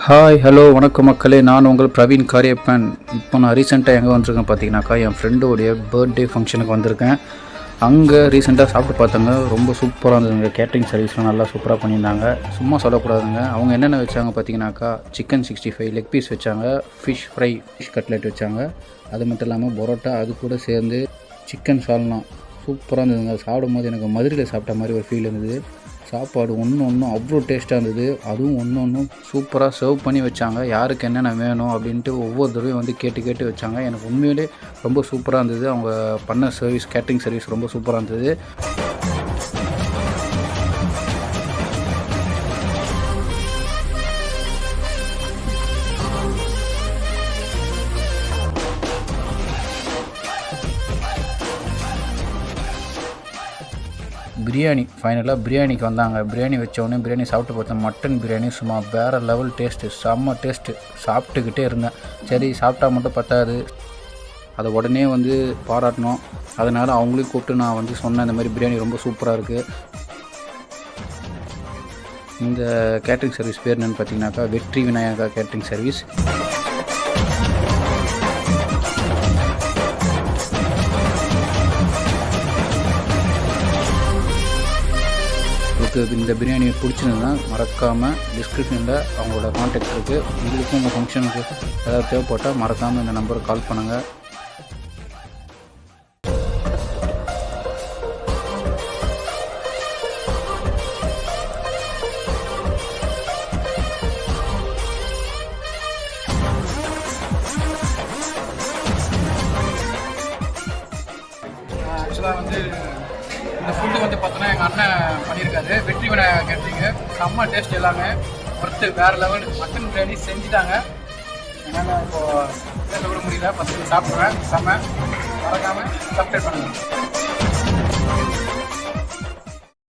Hi hello வணக்கம் மக்களே, நான் உங்கள் பிரவீன் காரியப்பன். இப்போ நான் ரீசெண்டாக எங்கே வந்திருக்கேன் பார்த்தீங்கன்னாக்கா, என் ஃப்ரெண்டோடைய பர்த்டே ஃபங்க்ஷனுக்கு வந்திருக்கேன். அங்கே ரீசெண்டாக சாப்பிட்டு பார்த்தாங்க, ரொம்ப சூப்பராக இருந்ததுங்க. கேட்ரிங் சர்வீஸ்லாம் நல்லா சூப்பராக பண்ணியிருந்தாங்க. சும்மா சொல்லக்கூடாதுங்க. அவங்க என்னென்ன வச்சாங்க பார்த்தீங்கன்னாக்கா, சிக்கன் 65 லெக் பீஸ் வச்சாங்க, ஃபிஷ் ஃப்ரை, ஃபிஷ் கட்லெட் வச்சாங்க. அது மட்டும் இல்லாமல் பரோட்டா, அது கூட சேர்ந்து சிக்கன் சால்னா சூப்பராக இருந்ததுங்க. சாப்பிடும் போது எனக்கு மதுரையில் சாப்பிட்ட மாதிரி ஒரு ஃபீல் இருந்தது. சாப்பாடு ஒன்று அவ்வளோ டேஸ்ட்டாக இருந்தது. அதுவும் ஒன்று சூப்பராக சர்வ் பண்ணி வச்சாங்க. யாருக்கு என்னென்ன வேணும் அப்படின்ட்டு ஒவ்வொரு தடவையும் வந்து கேட்டு வச்சாங்க. எனக்கு உண்மையிலே ரொம்ப சூப்பராக இருந்தது. அவங்க பண்ண சர்வீஸ், கேட்ரிங் சர்வீஸ் ரொம்ப சூப்பராக இருந்தது. பிரியாணி, ஃபைனலாக பிரியாணிக்கு வந்தாங்க. பிரியாணி வச்சோடனே பிரியாணி சாப்பிட்டு பார்த்தேன். மட்டன் பிரியாணி சும்மா வேறு லெவல் டேஸ்ட்டு, செம்ம டேஸ்ட்டு. சாப்பிட்டுக்கிட்டே இருந்தேன். சரி, சாப்பிட்டா மட்டும் பத்தாது, அதை உடனே வந்து பாராட்டணும். அதனால் அவங்களையும் கூப்பிட்டு நான் வந்து சொன்னேன், இந்த மாதிரி பிரியாணி ரொம்ப சூப்பராக இருக்குது. இந்த கேட்ரிங் சர்வீஸ் பேர் என்னென்னு பார்த்தீங்கன்னாக்கா, வெற்றி விநாயகா கேட்ரிங் சர்வீஸ். உங்களுக்கு இந்த பிரியாணி பிடிச்சிருந்ததுன்னா மறக்காமல் டிஸ்கிரிப்ஷனில் அவங்களோட கான்டாக்ட் இருக்குது. உங்களுக்கும் உங்கள் ஃபங்க்ஷனுக்கு ஏதாவது தேவைப்பட்டால் மறக்காமல் இந்த நம்பருக்கு கால் பண்ணுங்கள். ஆக்சுவலாக வந்து இந்த ஃபுட்டு வந்து பார்த்தோன்னா எங்கள் அண்ணன் பண்ணியிருக்காரு. வெற்றி விநாயகா கேட்ரிங்கு. செம்ம டேஸ்ட் எல்லாமே ஒர்த்து, வேறு லெவல். மட்டன் பிரியாணி செஞ்சுட்டாங்க. என்னால் இப்போது பேச கூட முடியல. ஃபஸ்ட்டு சாப்பிடுவேன். செம்ம. மறக்காமல் சப்ஸ்கிரைப் பண்ணுங்கள்.